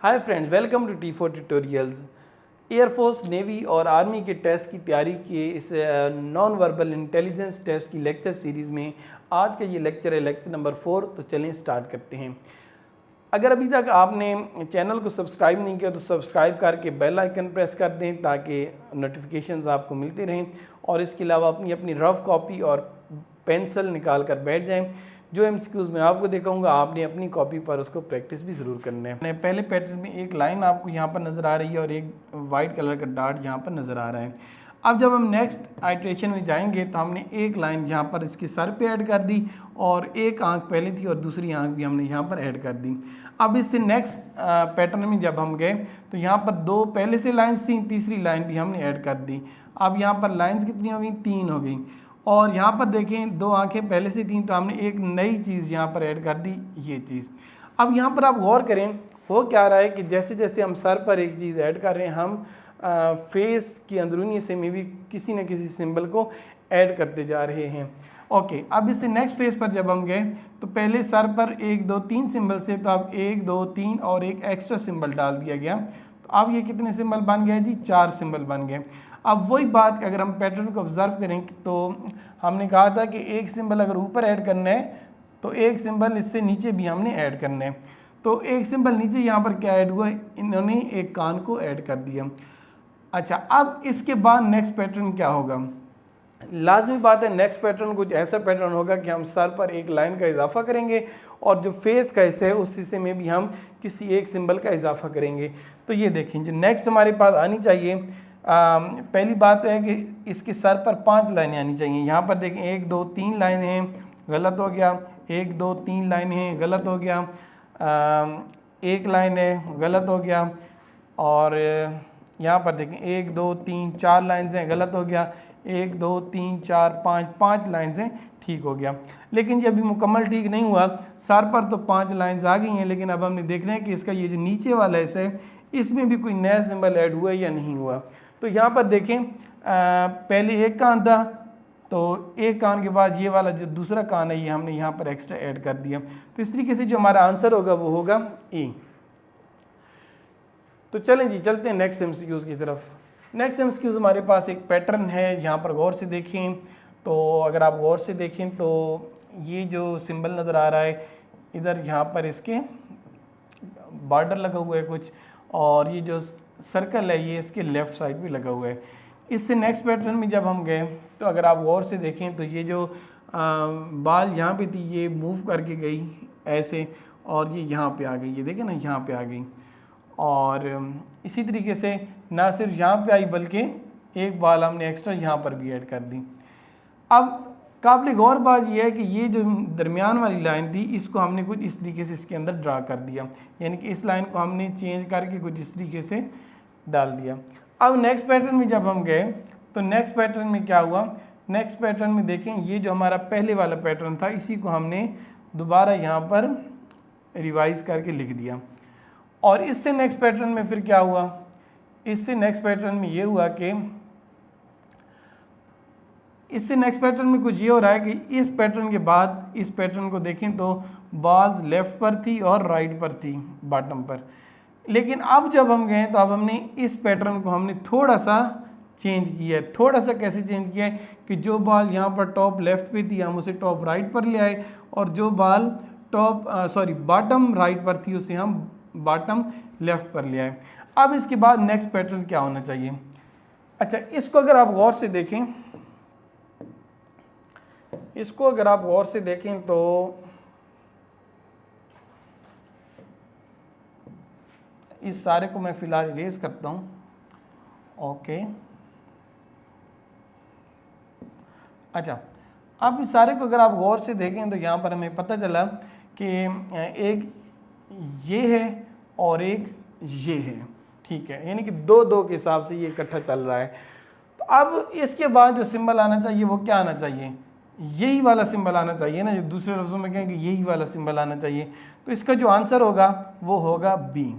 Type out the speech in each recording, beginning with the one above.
Hi friends, welcome to T4 tutorials. Air force, navy और army के test की तैयारी के इस नॉन वर्बल इंटेलिजेंस टेस्ट की लेक्चर सीरीज़ में आज का ये लेक्चर है लेक्चर नंबर 4। तो चलें स्टार्ट करते हैं। अगर अभी तक आपने चैनल को सब्सक्राइब नहीं किया तो सब्सक्राइब करके बेल आइकन प्रेस कर दें ताकि नोटिफिकेशंस आपको मिलती रहें, और इसके अलावा अपनी रफ कॉपी और पेंसिल निकाल कर बैठ जाएं। जो एमसीक्यूज मैं आपको दिखाऊंगा आपने अपनी कॉपी पर उसको प्रैक्टिस भी ज़रूर करना है। पहले पैटर्न में एक लाइन आपको यहाँ पर नज़र आ रही है और एक वाइट कलर का डार्ट यहाँ पर नज़र आ रहा है। अब जब हम नेक्स्ट आइट्रेशन में जाएंगे तो हमने एक लाइन यहाँ पर इसके सर पे ऐड कर दी और एक आंख पहले थी और दूसरी आंख भी हमने यहाँ पर ऐड कर दी। अब इससे नेक्स्ट पैटर्न में जब हम गए तो यहाँ पर दो पहले से लाइन्स थी, तीसरी लाइन भी हमने ऐड कर दी। अब यहाँ पर लाइन्स कितनी हो गई? 3 हो गई। और यहाँ पर देखें दो आंखें पहले से थी तो हमने एक नई चीज़ यहाँ पर ऐड कर दी, ये चीज़। अब यहाँ पर आप गौर करें हो क्या रहा है कि जैसे जैसे हम सर पर एक चीज़ ऐड कर रहे हैं हम फेस की अंदरूनी हिस्से में भी किसी न किसी सिंबल को ऐड करते जा रहे हैं। ओके, अब इससे नेक्स्ट फेज पर जब हम गए तो पहले सर पर 1 2 3 सिंबल से तो अब 1 2 3 और एक एक्स्ट्रा सिंबल डाल दिया गया। तो अब ये कितने सिंबल बन गए जी? 4 सिंबल बन गए। अब वही बात अगर हम पैटर्न को ऑब्जर्व करें तो हमने कहा था कि एक सिंबल अगर ऊपर ऐड करना है तो एक सिंबल इससे नीचे भी हमने ऐड करना है। तो एक सिंबल नीचे यहाँ पर क्या ऐड हुआ? इन्होंने एक कान को ऐड कर दिया। अच्छा, अब इसके बाद नेक्स्ट पैटर्न क्या होगा? लाजमी बात है नेक्स्ट पैटर्न कुछ ऐसा पैटर्न होगा कि हम सर पर एक लाइन का इजाफा करेंगे और जो फेस का हिस्सा है उस हिस्से में भी हम किसी एक सिंबल का इजाफा करेंगे। तो ये देखें जो नेक्स्ट हमारे पास आनी चाहिए, पहली बात है कि इसके सर पर 5 लाइनें आनी चाहिए। यहाँ पर देखें 1 2 3 लाइन हैं, गलत हो गया। 1 2 3 लाइन हैं, गलत हो गया। एक लाइन है, गलत हो गया। और यहाँ पर देखें 1 2 3 4 लाइन्स हैं, गलत हो गया। 1 2 3 4 5 लाइन्स हैं, ठीक हो गया। लेकिन ये अभी मुकम्मल ठीक नहीं हुआ। सर पर तो 5 लाइन्स आ गई हैं, लेकिन अब हमने देखना है कि इसका ये जो नीचे वाला हिस्सा है इसमें भी कोई नया सिंबल ऐड हुआ या नहीं हुआ। तो यहाँ पर देखें पहले एक कान था तो एक कान के बाद ये वाला जो दूसरा कान है ये हमने यहाँ पर एक्स्ट्रा ऐड कर दिया। तो इस तरीके से जो हमारा आंसर होगा वो होगा ए। तो चलें जी चलते हैं नेक्स्ट एमसीक्यूज की तरफ। नेक्स्ट एमसीक्यूज हमारे पास एक पैटर्न है, यहाँ पर गौर से देखें। तो अगर आप गौर से देखें तो ये जो सिंबल नज़र आ रहा है इधर यहाँ पर इसके बॉर्डर लगा हुआ है कुछ, और ये जो सर्कल है ये इसके लेफ़्ट साइड भी लगा हुआ है। इससे नेक्स्ट पैटर्न में जब हम गए तो अगर आप गौर से देखें तो ये जो बाल यहाँ पे थी ये मूव करके गई ऐसे और ये यहाँ पे आ गई, ये देखें ना यहाँ पे आ गई। और इसी तरीके से ना सिर्फ यहाँ पे आई बल्कि एक बाल हमने एक्स्ट्रा यहाँ पर भी ऐड कर दी। अब काबिल गौर बात यह है कि ये जो दरमियान वाली लाइन थी इसको हमने कुछ इस तरीके से इसके अंदर ड्रा कर दिया, यानी कि इस लाइन को हमने चेंज करके कुछ इस तरीके से डाल दिया। अब नेक्स्ट पैटर्न में जब हम गए तो नेक्स्ट पैटर्न में क्या हुआ? नेक्स्ट पैटर्न में देखें ये जो हमारा पहले वाला पैटर्न था इसी को हमने दोबारा यहाँ पर रिवाइज करके लिख दिया। और इससे नेक्स्ट पैटर्न में फिर क्या हुआ? इससे नेक्स्ट पैटर्न में ये हुआ कि इससे नेक्स्ट पैटर्न में कुछ ये हो रहा है कि इस पैटर्न के बाद इस पैटर्न को देखें तो बाल्स लेफ्ट पर थी और राइट पर थी बॉटम पर। लेकिन अब जब हम गए तो अब हमने इस पैटर्न को हमने थोड़ा सा चेंज किया है। थोड़ा सा कैसे चेंज किया है कि जो बाल यहाँ पर टॉप लेफ्ट पे थी हम उसे टॉप राइट पर ले आए, और जो बाल बॉटम राइट पर थी उसे हम बॉटम लेफ्ट पर ले आए। अब इसके बाद नेक्स्ट पैटर्न क्या होना चाहिए? अच्छा, इसको अगर आप गौर से देखें तो इस सारे को मैं फिलहाल इरेज करता हूँ। ओके, अच्छा, अब इस सारे को अगर आप गौर से देखें तो यहाँ पर हमें पता चला कि एक ये है और एक ये है, ठीक है, यानी कि 2 2 के हिसाब से ये इकट्ठा चल रहा है। तो अब इसके बाद जो सिंबल आना चाहिए वो क्या आना चाहिए? यही वाला सिंबल आना चाहिए ना, जो दूसरे लफ्ज़ों में कहें कि यही वाला सिंबल आना चाहिए। तो इसका जो आंसर होगा वो होगा बी।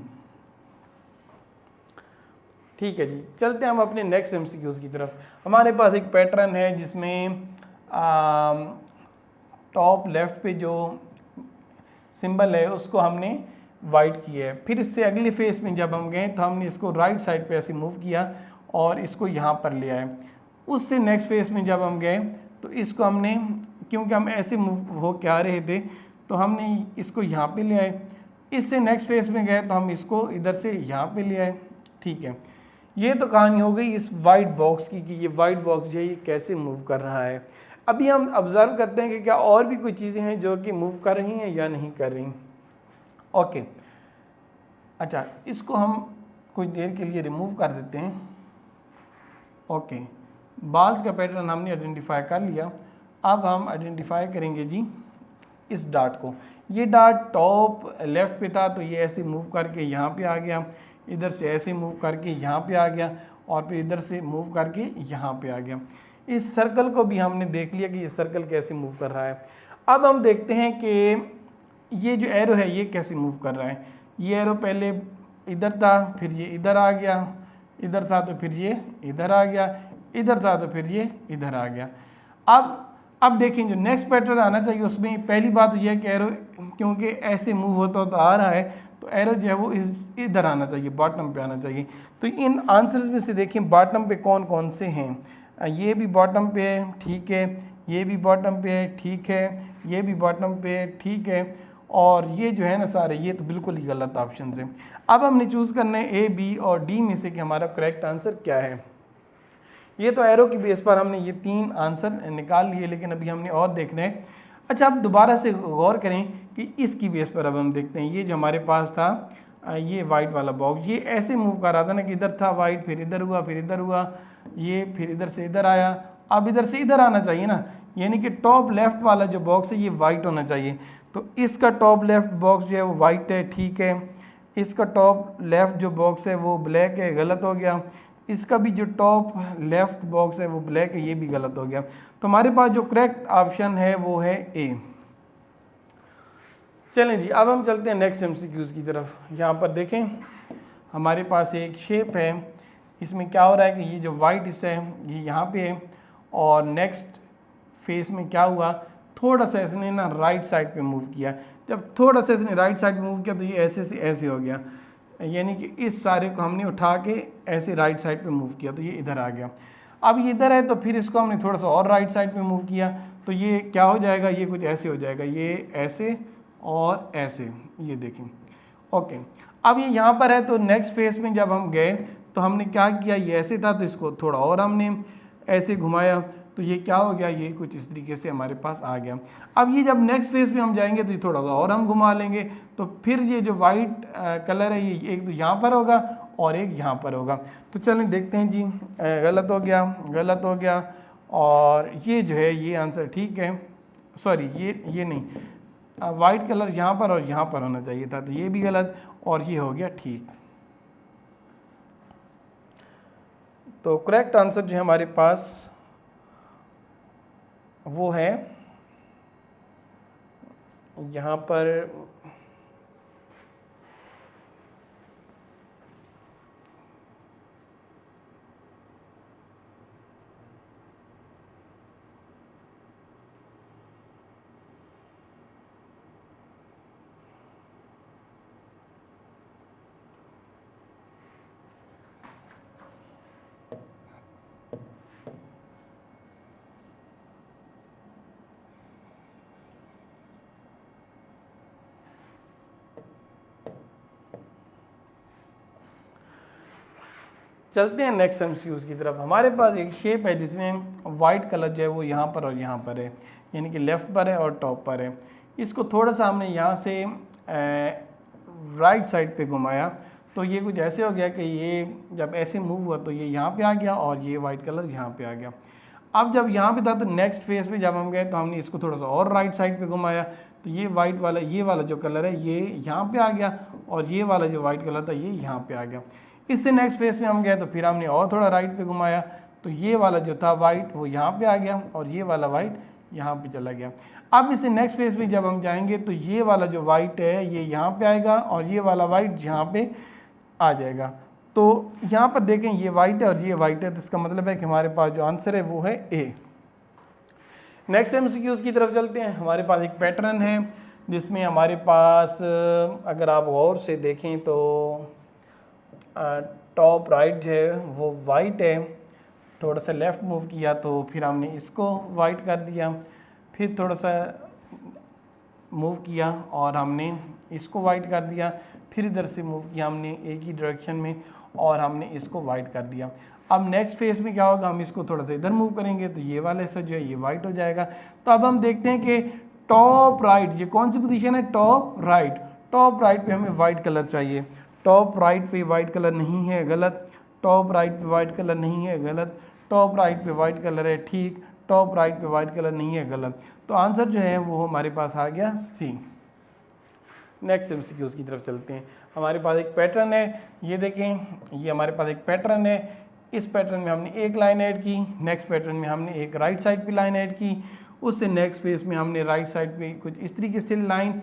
ठीक है जी, चलते हैं हम अपने नेक्स्ट एमसीक्यूज की तरफ। हमारे पास एक पैटर्न है जिसमें टॉप लेफ्ट पे जो सिंबल है उसको हमने वाइट की है। फिर इससे अगले फेस में जब हम गए तो हमने इसको राइट साइड पे ऐसे मूव किया और इसको यहाँ पर ले आए। उससे नेक्स्ट फेस में जब हम गए तो इसको हमने, क्योंकि हम ऐसे मूव हो के आ रहे थे तो हमने इसको यहाँ पे ले आए। इससे नेक्स्ट फेस में गए तो हम इसको इधर से यहाँ पे ले आए। ठीक है, ये तो कहानी हो गई इस वाइट बॉक्स की कि ये वाइट बॉक्स जो है ये कैसे मूव कर रहा है। अभी हम ऑब्जर्व करते हैं कि क्या और भी कोई चीज़ें हैं जो कि मूव कर रही हैं या नहीं कर रही। ओके, अच्छा, इसको हम कुछ देर के लिए रिमूव कर देते हैं। ओके, बाल्स का पैटर्न हमने आइडेंटिफाई कर लिया। अब हम आइडेंटिफाई करेंगे जी इस डाट को। ये डाट टॉप लेफ्ट पे था तो ये ऐसे मूव करके यहाँ पे आ गया, इधर से ऐसे मूव करके यहाँ पे आ गया और फिर इधर से मूव करके यहाँ पे आ गया। इस सर्कल को भी हमने देख लिया कि ये सर्कल कैसे मूव कर रहा है। अब हम देखते हैं कि ये जो एरो है ये कैसे मूव कर रहा है। ये एरो पहले इधर था, फिर ये इधर आ गया, इधर था तो फिर ये इधर आ गया, इधर था तो फिर ये इधर आ गया। अब देखें जो नेक्स्ट पैटर्न आना चाहिए उसमें पहली बात यह है कि एरो क्योंकि ऐसे मूव होता आ रहा है तो एरो जो है वो इधर आना चाहिए, बॉटम पे आना चाहिए। तो इन आंसर्स में से देखें बॉटम पे कौन कौन से हैं। ये भी बॉटम पे है, ठीक है, ये भी बॉटम पे है, ठीक है, ये भी बॉटम पे है, ठीक है, और ये जो है ना सारे ये तो बिल्कुल ही गलत ऑप्शन है। अब हमने चूज़ करना है ए, बी और डी में से कि हमारा करेक्ट आंसर क्या है। ये तो एरो की बेस पर हमने ये 3 आंसर निकाल लिए, लेकिन अभी हमने और देखना है। अच्छा, अब दोबारा से गौर करें कि इसकी बेस पर अब हम देखते हैं। ये जो हमारे पास था ये वाइट वाला बॉक्स, ये ऐसे मूव कर रहा था ना कि इधर था वाइट, फिर इधर हुआ, फिर इधर हुआ, ये फिर इधर से इधर आया। अब इधर से इधर आना चाहिए ना, यानी कि टॉप लेफ्ट वाला जो बॉक्स है ये वाइट होना चाहिए। तो इसका टॉप लेफ्ट बॉक्स जो है वो वाइट है, ठीक है। इसका टॉप लेफ्ट जो बॉक्स है वो ब्लैक है, गलत हो गया। इसका भी जो टॉप लेफ्ट बॉक्स है वो ब्लैक है, ये भी गलत हो गया। तो हमारे पास जो करेक्ट ऑप्शन है वो है ए। चलें जी, अब हम चलते हैं नेक्स्ट एमसीक्यूज़ की तरफ। यहाँ पर देखें हमारे पास एक शेप है, इसमें क्या हो रहा है कि ये जो वाइट हिस्सा है ये यहाँ पे है और नेक्स्ट फेस में क्या हुआ, थोड़ा सा इसने ना राइट साइड पे मूव किया। जब थोड़ा सा इसने राइट साइड पे मूव किया तो ये ऐसे से ऐसे हो गया, यानी कि इस सारे को हमने उठा के ऐसे राइट साइड पे मूव किया तो ये इधर आ गया। अब ये इधर है तो फिर इसको हमने थोड़ा सा और राइट साइड पे मूव किया तो ये क्या हो जाएगा, ये कुछ ऐसे हो जाएगा, ये ऐसे और ऐसे, ये देखें। ओके, अब ये यहाँ पर है तो नेक्स्ट फेस में जब हम गए तो हमने क्या किया, ये ऐसे था तो इसको थोड़ा और हमने ऐसे घुमाया तो ये क्या हो गया, ये कुछ इस तरीके से हमारे पास आ गया। अब ये जब नेक्स्ट फेस में हम जाएंगे तो ये थोड़ा सा और हम घुमा लेंगे तो फिर ये जो वाइट कलर है ये एक तो यहाँ पर होगा और एक यहाँ पर होगा। तो चलें देखते हैं जी, गलत हो गया, गलत हो गया, और ये जो है ये आंसर ठीक है। सॉरी, ये नहीं, वाइट कलर यहाँ पर और यहाँ पर होना चाहिए था तो ये भी गलत और ये हो गया ठीक। तो करेक्ट आंसर जो है हमारे पास वो है यहाँ पर चलते हैं नेक्स्ट एमसीक्यूज़ की तरफ। हमारे पास एक शेप है जिसमें वाइट कलर जो है वो यहाँ पर और यहाँ पर है, यानी कि लेफ़्ट पर है और टॉप पर है। इसको थोड़ा सा हमने यहाँ से राइट साइड पे घुमाया तो ये कुछ ऐसे हो गया कि ये जब ऐसे मूव हुआ तो ये यहाँ पे आ गया और ये वाइट कलर यहाँ पे आ गया। अब जब यहाँ पे था तो नेक्स्ट फेस में जब हम गए तो हमने इसको थोड़ा सा और राइट साइड पे घुमाया तो ये वाइट वाला, ये वाला जो कलर है ये यहाँ पे आ गया और ये वाला जो वाइट कलर था ये यहाँ पे आ गया। इससे नेक्स्ट फेस में हम गए तो फिर हमने और थोड़ा राइट पे घुमाया तो ये वाला जो था वाइट वो यहाँ पे आ गया और ये वाला वाइट यहाँ पे चला गया। अब इससे नेक्स्ट फेस में जब हम जाएंगे तो ये वाला जो वाइट है ये यहाँ पे आएगा और ये वाला वाइट यहाँ पे आ जाएगा। तो यहाँ पर देखें ये वाइट है और ये वाइट है, तो इसका मतलब है कि हमारे पास जो आंसर है वो है ए। नेक्स्ट एमसीक्यूज़ की तरफ चलते हैं। हमारे पास एक पैटर्न है जिसमें हमारे पास अगर आप गौर से देखें तो टॉप राइट जो है वो वाइट है, थोड़ा सा लेफ़्ट मूव किया तो फिर हमने इसको वाइट कर दिया, फिर थोड़ा सा मूव किया और हमने इसको वाइट कर दिया, फिर इधर से मूव किया हमने एक ही डायरेक्शन में और हमने इसको वाइट कर दिया। अब नेक्स्ट फेज में क्या होगा, हम इसको थोड़ा सा इधर मूव करेंगे तो ये वाला हिस्सा जो है ये वाइट हो जाएगा। तो अब हम देखते हैं कि टॉप राइट, ये कौन सी पोजीशन है, टॉप राइट। टॉप राइट पे हमें वाइट कलर चाहिए, टॉप राइट पे वाइट कलर नहीं है, गलत। टॉप राइट पे वाइट कलर नहीं है, गलत। टॉप राइट पे वाइट कलर है, ठीक। टॉप राइट पे वाइट कलर नहीं है, गलत। तो आंसर जो है वो हमारे पास आ गया सी। नेक्स्ट एमसीक्यूज की तरफ चलते हैं। हमारे पास एक पैटर्न है, ये देखें, ये हमारे पास एक पैटर्न है। इस पैटर्न में हमने एक लाइन ऐड की, नेक्स्ट पैटर्न में हमने एक राइट साइड पे लाइन ऐड की, उससे नेक्स्ट फेज में हमने राइट साइड पे कुछ इस तरीके से लाइन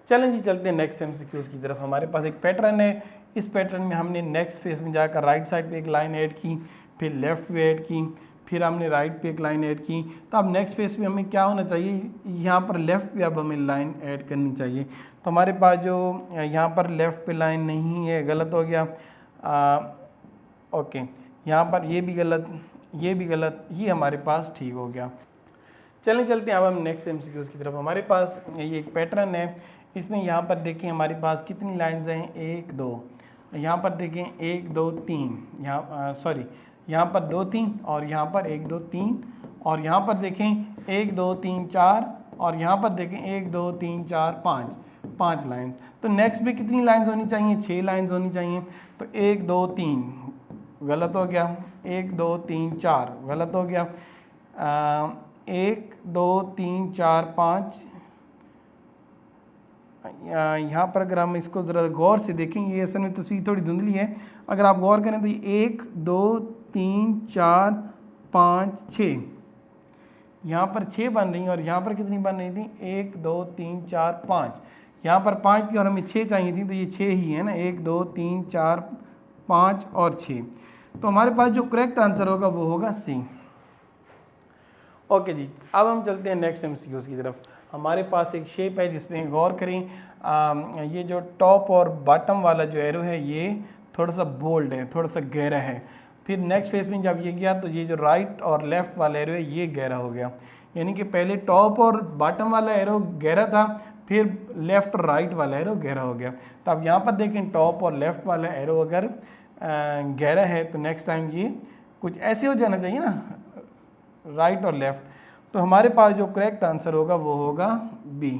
चलें जी, चलते हैं नेक्स्ट एमसीक्यूज की तरफ। हमारे पास एक पैटर्न है, इस पैटर्न में हमने नेक्स्ट फेज में जाकर राइट साइड पे एक लाइन ऐड की, फिर लेफ्ट पे ऐड की, फिर हमने राइट पे एक लाइन ऐड की। तो अब नेक्स्ट फेज में हमें क्या होना चाहिए, यहाँ पर लेफ्ट पे अब हमें लाइन ऐड करनी चाहिए। तो हमारे पास जो यहाँ पर लेफ्ट पे लाइन नहीं है, गलत हो गया। ओके, यहाँ पर ये भी गलत, ये भी गलत, ये हमारे पास ठीक हो गया। चलें चलते हैं अब हम नेक्स्ट एमसीक्यूज की तरफ। हमारे पास ये एक पैटर्न है, इसमें यहाँ पर देखें हमारे पास कितनी लाइंस हैं, 1 2, यहाँ पर देखें 1 2 3, यहाँ सॉरी यहाँ पर 2 3 और यहाँ पर 1 2 3 और यहाँ पर देखें 1 2 3 4 और यहाँ पर देखें 1 2 3 4 5, 5 लाइन्स। तो नेक्स्ट में कितनी लाइंस होनी चाहिए, 6 लाइंस होनी चाहिए। तो 1 2 3 गलत हो गया, 1 2 3 4 गलत हो गया, 1 2 3 4 5। यहाँ पर अगर हम इसको ज़रा गौर से देखें, ये असल में तस्वीर थोड़ी धुंधली है, अगर आप गौर करें तो ये 1 2 3 4 5 6, यहाँ पर 6 बन रही हैं और यहाँ पर कितनी बन रही थी, 1 2 3 4 5, यहाँ पर 5 थी और हमें 6 चाहिए थी, तो ये 6 ही है ना, 1 2 3 4 5 और 6। तो हमारे पास जो करेक्ट आंसर होगा वो होगा सी। ओके जी, अब हम चलते हैं नेक्स्ट एमसीक्यूज की तरफ। हमारे पास एक शेप है जिसमें गौर करें, ये जो टॉप और बॉटम वाला जो एरो है ये थोड़ा सा बोल्ड है, थोड़ा सा गहरा है। फिर नेक्स्ट फेज में जब ये गया तो ये जो राइट और लेफ्ट वाला एरो है ये गहरा हो गया, यानी कि पहले टॉप और बॉटम वाला एरो गहरा था, फिर लेफ्ट और राइट वाला एरो गहरा हो गया। तो अब यहाँ पर देखें टॉप और लेफ्ट वाला एरो अगर गहरा है तो नेक्स्ट टाइम ये कुछ ऐसे हो जाना चाहिए ना, राइट और लेफ्ट। तो हमारे पास जो करेक्ट आंसर होगा वो होगा बी।